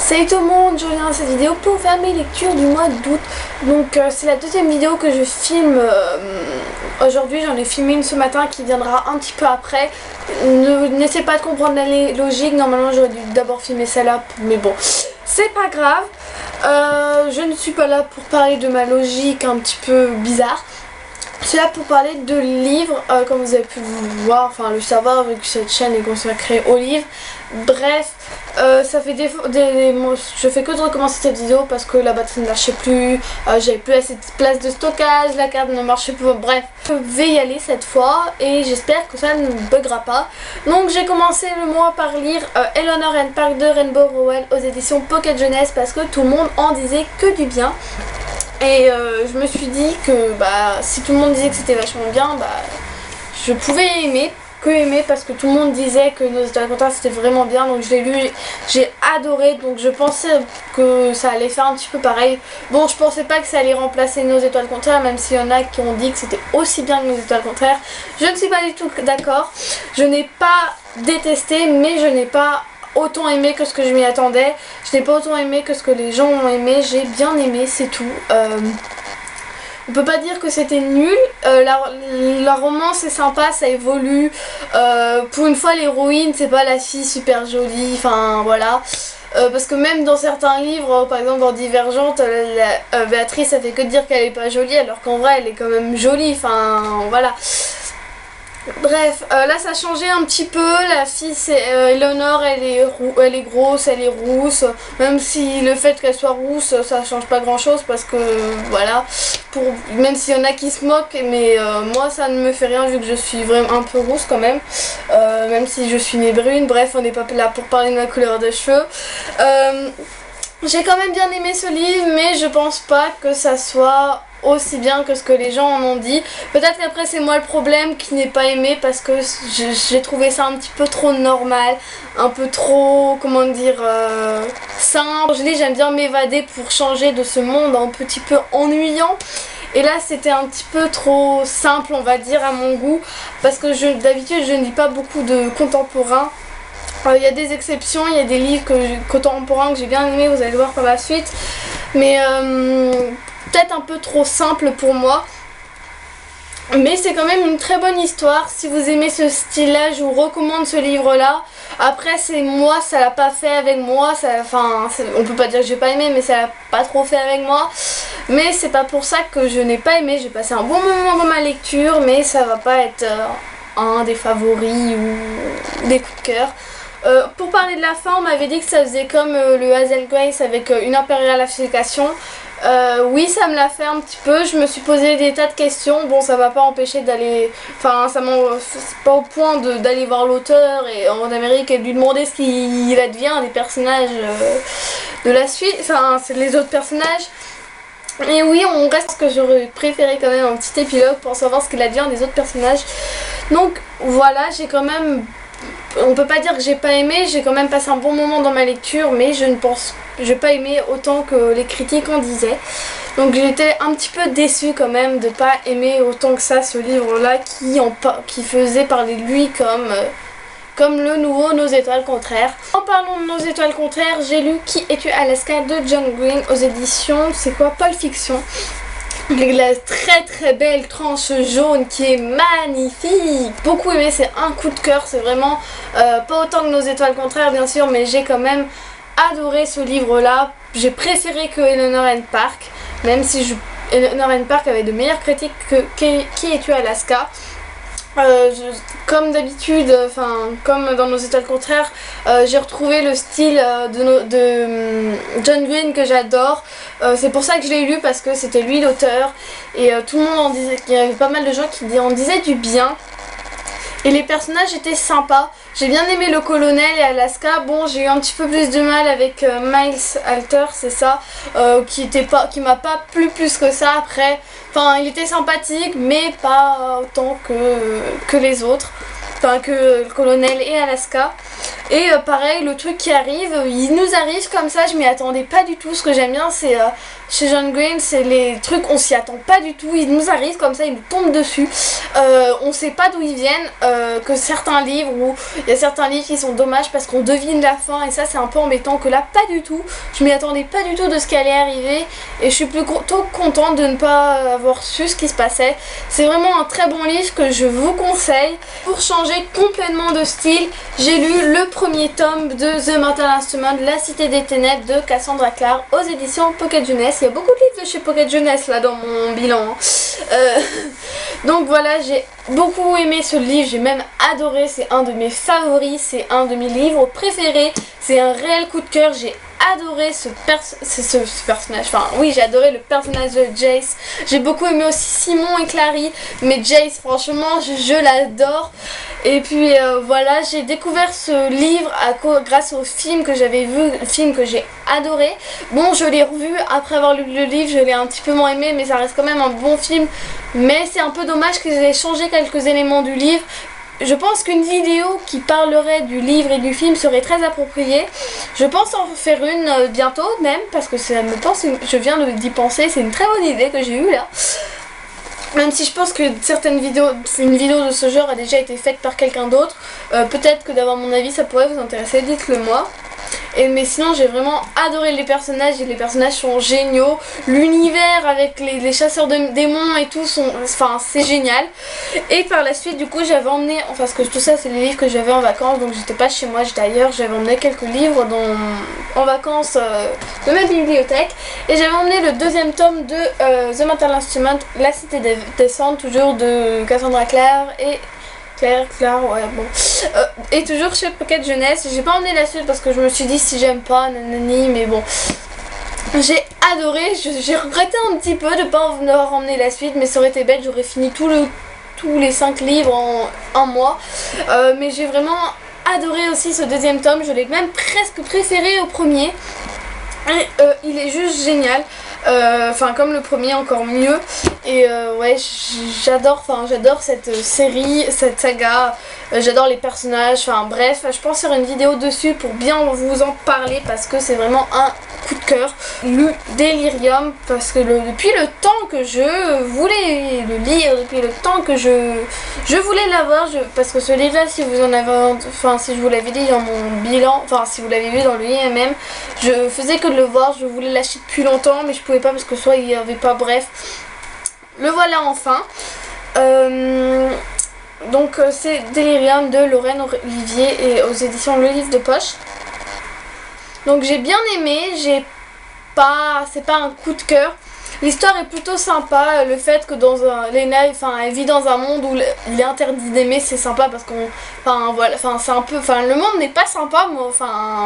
Salut tout le monde, je reviens dans cette vidéo pour faire mes lectures du mois d'août. Donc c'est la deuxième vidéo que je filme aujourd'hui. J'en ai filmé une ce matin qui viendra un petit peu après. N'essayez pas de comprendre la logique, normalement j'aurais dû d'abord filmer celle-là, mais bon, c'est pas grave. Je ne suis pas là pour parler de ma logique un petit peu bizarre. C'est là pour parler de livres, comme vous avez pu voir, enfin le savoir vu que cette chaîne est consacrée aux livres. Bref, ça fait je fais que de recommencer cette vidéo parce que la batterie ne marchait plus, j'avais plus assez de place de stockage, la carte ne marchait plus, bref. Je vais y aller cette fois et j'espère que ça ne buggera pas. Donc j'ai commencé le mois par lire Eleanor and Park de Rainbow Rowell aux éditions Pocket Jeunesse parce que tout le monde en disait que du bien. Et je me suis dit que si tout le monde disait que c'était vachement bien, je pouvais aimer parce que tout le monde disait que Nos étoiles contraires c'était vraiment bien, donc je l'ai lu, j'ai adoré, donc je pensais que ça allait faire un petit peu pareil. Bon, je pensais pas que ça allait remplacer Nos étoiles contraires, même s'il y en a qui ont dit que c'était aussi bien que Nos étoiles contraires. Je ne suis pas du tout d'accord, je n'ai pas détesté, mais je n'ai pas autant aimé que ce que je m'y attendais. Je n'ai pas autant aimé que ce que les gens ont aimé. J'ai bien aimé, c'est tout. On peut pas dire que c'était nul. La romance est sympa, ça évolue. Pour une fois, l'héroïne, c'est pas la fille super jolie. Enfin, voilà. Parce que même dans certains livres, par exemple dans Divergente, Béatrice, ça fait que de dire qu'elle est pas jolie, alors qu'en vrai, elle est quand même jolie. Enfin, voilà. Bref, là ça a changé un petit peu, la fille c'est Eleanor, elle est grosse, elle est rousse, même si le fait qu'elle soit rousse ça change pas grand chose parce que voilà, même s'il y en a qui se moquent, mais moi ça ne me fait rien vu que je suis vraiment un peu rousse quand même, même si je suis née brune. Bref, on n'est pas là pour parler de ma couleur de cheveux. J'ai quand même bien aimé ce livre, mais je pense pas que ça soit aussi bien que ce que les gens en ont dit. Peut-être qu'après c'est moi le problème qui n'ai pas aimé parce que j'ai trouvé ça un petit peu trop normal, un peu trop, comment dire, simple. J'aime bien m'évader pour changer de ce monde un petit peu ennuyant. Et là c'était un petit peu trop simple, on va dire, à mon goût, parce que d'habitude je ne lis pas beaucoup de contemporains. Il y a des exceptions, il y a des livres contemporains que j'ai bien aimés, vous allez le voir par la suite, mais peut-être un peu trop simple pour moi. Mais c'est quand même une très bonne histoire. Si vous aimez ce style-là, je vous recommande ce livre-là. Après, c'est moi, ça l'a pas fait avec moi. On peut pas dire que j'ai pas aimé, mais ça l'a pas trop fait avec moi. Mais c'est pas pour ça que je n'ai pas aimé. J'ai passé un bon moment dans ma lecture, mais ça va pas être un des favoris ou des coups de cœur. Pour parler de la fin, on m'avait dit que ça faisait comme le Hazel Grace avec une impériale application. Oui, ça me l'a fait un petit peu. Je me suis posé des tas de questions. Bon, ça m'a pas empêché d'aller. Enfin, c'est pas au point d'aller voir l'auteur en Amérique et de lui demander ce qu'il advient des personnages de la suite. Enfin, c'est les autres personnages. Et oui, on reste, parce que j'aurais préféré quand même un petit épilogue pour savoir ce qu'il advient des autres personnages. Donc voilà, j'ai quand même. On peut pas dire que j'ai pas aimé, j'ai quand même passé un bon moment dans ma lecture, mais j'ai pas aimé autant que les critiques en disaient. Donc j'étais un petit peu déçue quand même de pas aimer autant que ça ce livre-là qui faisait parler de lui comme le nouveau Nos étoiles contraires. En parlant de Nos étoiles contraires, j'ai lu Qui es-tu Alaska de John Green aux éditions, c'est quoi, Pulp Fiction. La très très belle tranche jaune qui est magnifique, beaucoup aimé, c'est un coup de cœur, c'est vraiment pas autant que Nos étoiles contraires bien sûr, mais j'ai quand même adoré ce livre là. J'ai préféré que Eleanor and Park, même si Eleanor and Park avait de meilleures critiques que Qui es-tu Alaska. Comme d'habitude, comme dans Nos étoiles contraires, j'ai retrouvé le style de John Green que j'adore. C'est pour ça que je l'ai lu, parce que c'était lui l'auteur et tout le monde en disait, il y avait pas mal de gens qui en disaient du bien. Et les personnages étaient sympas. J'ai bien aimé le colonel et Alaska. Bon, j'ai eu un petit peu plus de mal avec Miles Alter, c'est ça, qui m'a pas plu plus que ça. Après, il était sympathique, mais pas autant que les autres. Que le colonel et Alaska. Et pareil, le truc qui arrive, il nous arrive comme ça, je m'y attendais pas du tout. Ce que j'aime bien, c'est chez John Green, c'est les trucs, on s'y attend pas du tout. Il nous arrive comme ça, il nous tombe dessus. On sait pas d'où ils viennent, que certains livres, où il y a certains livres qui sont dommages parce qu'on devine la fin, et ça c'est un peu embêtant, que là pas du tout. Je m'y attendais pas du tout de ce qui allait arriver, et je suis plutôt contente de ne pas avoir su ce qui se passait. C'est vraiment un très bon livre que je vous conseille. Pour changer complètement de style, j'ai lu le premier tome de The Mortal Instrument, La Cité des Ténèbres de Cassandra Clare aux éditions Pocket Jeunesse. Il y a beaucoup de livres de chez Pocket Jeunesse là dans mon bilan. Donc voilà, j'ai beaucoup aimé ce livre, j'ai même adoré, c'est un de mes favoris, c'est un de mes livres préférés, c'est un réel coup de cœur, j'ai adoré ce personnage, enfin oui, j'ai adoré le personnage de Jace. J'ai beaucoup aimé aussi Simon et Clary, mais Jace franchement je l'adore. Et puis voilà, j'ai découvert ce livre grâce au film que j'avais vu, le film que j'ai adoré. Bon, je l'ai revu après avoir lu le livre, je l'ai un petit peu moins aimé, mais ça reste quand même un bon film. Mais c'est un peu dommage qu'ils aient changé quelques éléments du livre. Je pense qu'une vidéo qui parlerait du livre et du film serait très appropriée. Je pense en faire une bientôt même, parce que je viens d'y penser, c'est une très bonne idée que j'ai eue là. Même si je pense que une vidéo de ce genre a déjà été faite par quelqu'un d'autre, peut-être que d'avoir mon avis ça pourrait vous intéresser, dites-le moi. Mais sinon j'ai vraiment adoré les personnages, et les personnages sont géniaux. L'univers avec les chasseurs de démons et tout, c'est génial. Et par la suite du coup j'avais emmené, parce que tout ça c'est les livres que j'avais en vacances, donc j'étais pas chez moi, j'étais ailleurs, j'avais emmené quelques livres en vacances de ma bibliothèque. Et j'avais emmené le deuxième tome de The Mortal Instrument, La Cité des Cendres, toujours de Cassandra Clare et... Claire, ouais, bon. Et toujours chez Pocket Jeunesse. J'ai pas emmené la suite parce que je me suis dit si j'aime pas, nanani, mais bon. J'ai adoré, j'ai regretté un petit peu de pas avoir emmené la suite, mais ça aurait été bête, j'aurais fini tous les 5 livres en un mois. Mais j'ai vraiment adoré aussi ce deuxième tome, je l'ai même presque préféré au premier. Et il est juste génial. Enfin comme le premier, encore mieux. Et ouais, j'adore cette série, cette saga. J'adore les personnages, enfin bref, je pense faire une vidéo dessus pour bien vous en parler, parce que c'est vraiment un coup de cœur. Lu Delirium, parce que depuis le temps que je voulais le lire, depuis le temps que je voulais l'avoir, parce que ce livre là, si vous en avez, enfin si je vous l'avais dit dans mon bilan, enfin si vous l'avez vu dans le IMM, je faisais que de le voir, je voulais l'acheter depuis longtemps, mais je pouvais pas parce que soit il n'y avait pas, bref. Le voilà enfin. Donc c'est Delirium de Lorraine Olivier et aux éditions Le Livre de Poche. Donc j'ai bien aimé, c'est pas un coup de cœur. L'histoire est plutôt sympa, le fait que Lena, elle vit dans un monde où il est interdit d'aimer, c'est sympa parce qu'on, c'est un peu, le monde n'est pas sympa,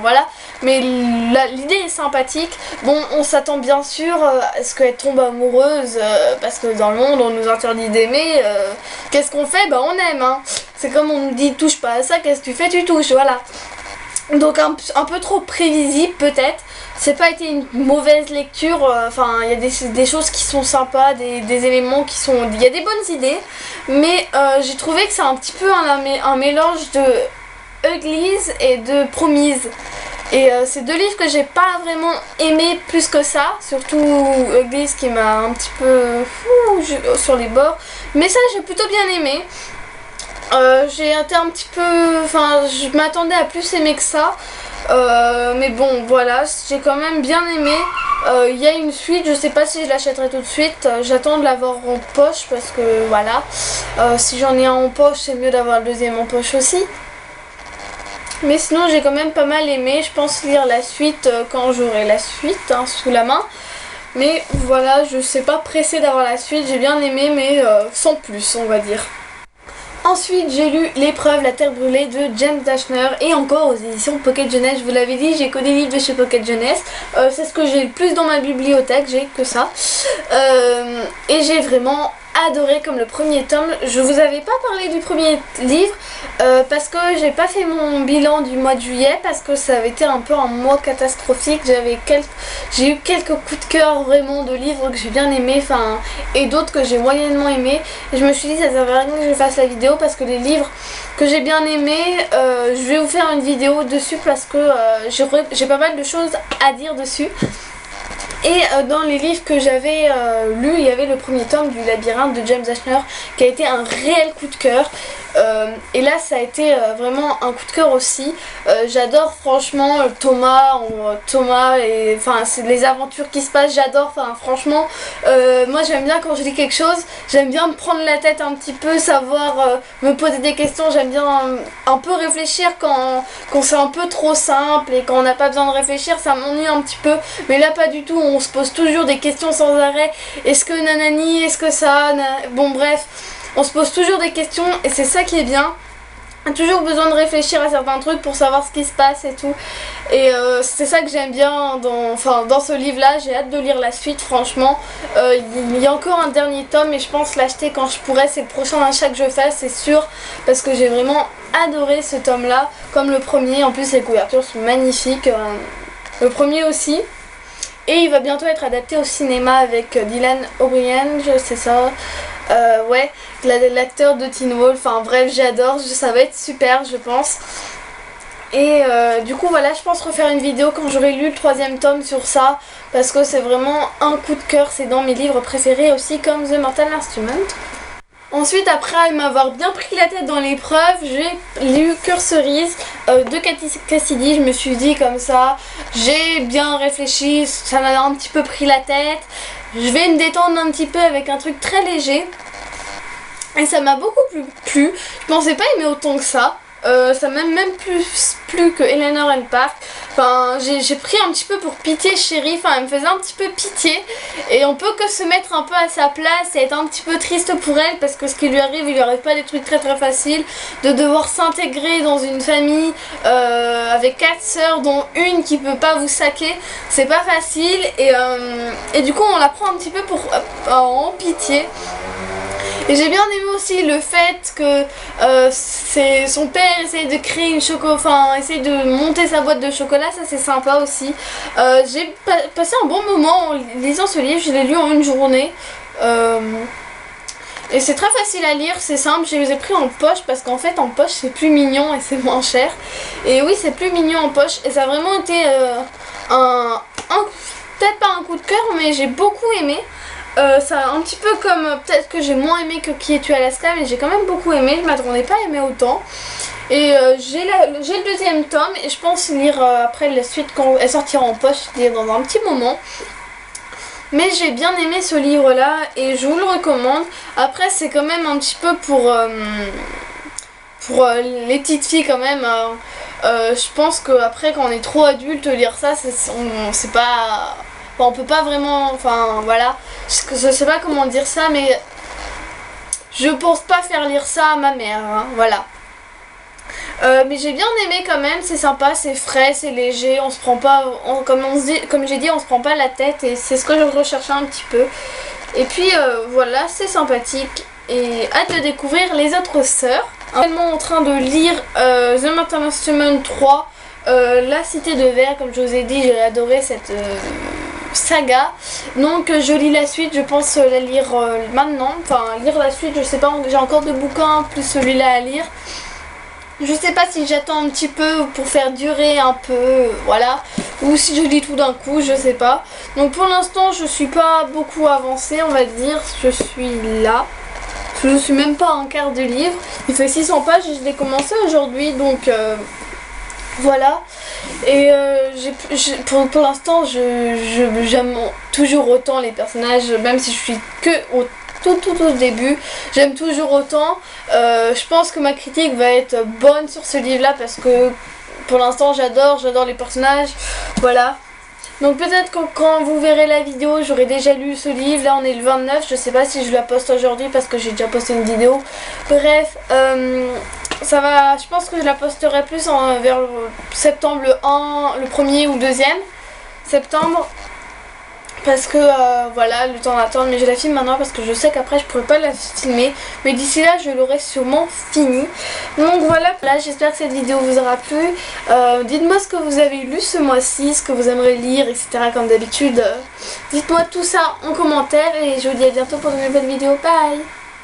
voilà, mais l'idée est sympathique. Bon, on s'attend bien sûr à ce qu'elle tombe amoureuse, parce que dans le monde on nous interdit d'aimer, qu'est-ce qu'on fait? Bah on aime, hein. C'est comme on nous dit touche pas à ça, qu'est-ce que tu fais? Tu touches, voilà. Donc un peu trop prévisible peut-être. C'est pas été une mauvaise lecture, il y a des choses qui sont sympas, des éléments qui sont... Il y a des bonnes idées, mais j'ai trouvé que c'est un petit peu un mélange de Uglies et de Promise. Et c'est deux livres que j'ai pas vraiment aimé plus que ça, surtout Uglies qui m'a un petit peu sur les bords, mais ça j'ai plutôt bien aimé. J'ai été un petit peu... je m'attendais à plus aimer que ça. Mais bon, voilà, j'ai quand même bien aimé. Il y a une suite, je sais pas si je l'achèterai tout de suite. J'attends de l'avoir en poche parce que voilà. Si j'en ai un en poche, c'est mieux d'avoir le deuxième en poche aussi. Mais sinon, j'ai quand même pas mal aimé. Je pense lire la suite quand j'aurai la suite sous la main. Mais voilà, je sais pas pressée d'avoir la suite. J'ai bien aimé, mais sans plus, on va dire. Ensuite, j'ai lu L'épreuve, la terre brûlée de James Dashner, et encore aux éditions Pocket Jeunesse. Je vous l'avais dit, j'ai que des livres de chez Pocket Jeunesse. C'est ce que j'ai le plus dans ma bibliothèque, j'ai que ça. Et j'ai vraiment adoré comme le premier tome. Je vous avais pas parlé du premier livre parce que j'ai pas fait mon bilan du mois de juillet parce que ça avait été un peu un mois catastrophique. J'ai eu quelques coups de cœur vraiment de livres que j'ai bien aimés, et d'autres que j'ai moyennement aimés. Et je me suis dit ça servait à rien que je fasse la vidéo parce que les livres que j'ai bien aimés, je vais vous faire une vidéo dessus parce que j'ai pas mal de choses à dire dessus. Et dans les livres que j'avais lus, il y avait le premier tome du Labyrinthe de James Ashner qui a été un réel coup de cœur. Et là ça a été vraiment un coup de cœur aussi. J'adore franchement Thomas et c'est les aventures qui se passent, j'adore, franchement moi j'aime bien quand je lis quelque chose, j'aime bien me prendre la tête un petit peu, savoir me poser des questions, j'aime bien un peu réfléchir quand c'est un peu trop simple et quand on n'a pas besoin de réfléchir, ça m'ennuie un petit peu, mais là pas du tout, on se pose toujours des questions sans arrêt, est-ce que nanani, est-ce que ça, bon bref. On se pose toujours des questions et c'est ça qui est bien. On a toujours besoin de réfléchir à certains trucs pour savoir ce qui se passe et tout. Et c'est ça que j'aime bien dans ce livre-là. J'ai hâte de lire la suite, franchement. Il y a encore un dernier tome et je pense l'acheter quand je pourrai. C'est le prochain achat que je fais, c'est sûr. Parce que j'ai vraiment adoré ce tome-là, comme le premier. En plus, les couvertures sont magnifiques. Le premier aussi. Et il va bientôt être adapté au cinéma avec Dylan O'Brien, c'est ça. Ouais, l'acteur de Teen Wolf, bref, j'adore, ça va être super je pense. Et du coup voilà, je pense refaire une vidéo quand j'aurai lu le 3e tome sur ça, parce que c'est vraiment un coup de cœur, c'est dans mes livres préférés aussi, comme The Mortal Instrument. Ensuite, après m'avoir bien pris la tête dans l'épreuve, j'ai lu Curseries de Katie Cassidy. Je me suis dit comme ça, j'ai bien réfléchi, ça m'a un petit peu pris la tête. Je vais me détendre un petit peu avec un truc très léger. Et ça m'a beaucoup plu. Je pensais pas aimer autant que ça. Ça m'a même plus plu que Eleanor and Park. J'ai pris un petit peu pour pitié Chérie, elle me faisait un petit peu pitié. Et on peut que se mettre un peu à sa place et être un petit peu triste pour elle parce que ce qui lui arrive, il lui arrive pas des trucs très très faciles. De devoir s'intégrer dans une famille avec 4 sœurs dont une qui peut pas vous saquer, c'est pas facile. Et du coup on la prend un petit peu en pitié. Et j'ai bien aimé aussi le fait que son père essaye de créer essaye de monter sa boîte de chocolat, ça c'est sympa aussi. J'ai passé un bon moment en lisant ce livre, je l'ai lu en une journée. Et c'est très facile à lire, c'est simple, je les ai pris en poche parce qu'en fait en poche c'est plus mignon et c'est moins cher. Et oui, c'est plus mignon en poche et ça a vraiment été peut-être pas un coup de cœur, mais j'ai beaucoup aimé. Ça un petit peu comme peut-être que j'ai moins aimé que Qui es-tu Alaska, mais j'ai quand même beaucoup aimé, je m'attendais pas à aimer autant. Et j'ai le 2e tome et je pense lire après la suite quand elle sortira en poche, c'est-à-dire dans un petit moment. Mais j'ai bien aimé ce livre là et je vous le recommande. Après c'est quand même un petit peu pour les petites filles quand même. Je pense qu'après quand on est trop adulte, lire ça c'est pas... on peut pas vraiment, voilà, je sais pas comment dire ça, mais je pense pas faire lire ça à ma mère, voilà. Mais j'ai bien aimé quand même, c'est sympa, c'est frais, c'est léger, on se prend pas, comme j'ai dit, on se prend pas la tête et c'est ce que je recherchais un petit peu. Et puis voilà, c'est sympathique et hâte de découvrir les autres sœurs. Je suis en train de lire The Mortal Instrument 3, La Cité de Verre, comme je vous ai dit, j'ai adoré cette... saga, donc je lis la suite, je pense la lire maintenant, lire la suite, je sais pas, j'ai encore 2 bouquins plus celui-là à lire, je sais pas si j'attends un petit peu pour faire durer un peu, voilà, ou si je lis tout d'un coup, je sais pas. Donc pour l'instant je suis pas beaucoup avancée, on va dire, je suis là, je suis même pas à un quart du livre, il fait 600 pages et je l'ai commencé aujourd'hui, donc voilà. Et pour l'instant j'aime toujours autant les personnages, même si je suis que au tout début, j'aime toujours autant. Je pense que ma critique va être bonne sur ce livre là parce que pour l'instant j'adore les personnages, voilà. Donc peut-être que quand vous verrez la vidéo, j'aurai déjà lu ce livre. Là on est le 29, je sais pas si je la poste aujourd'hui parce que j'ai déjà posté une vidéo. Bref, ça va, je pense que je la posterai plus vers septembre le 1, le 1er ou 2e septembre. parce que voilà, le temps d'attendre, mais je la filme maintenant parce que je sais qu'après je pourrai pas la filmer, mais d'ici là je l'aurai sûrement fini. Donc voilà, là j'espère que cette vidéo vous aura plu. Dites-moi ce que vous avez lu ce mois-ci, ce que vous aimeriez lire, etc. comme d'habitude. Dites-moi tout ça en commentaire et je vous dis à bientôt pour de nouvelles vidéos. Bye!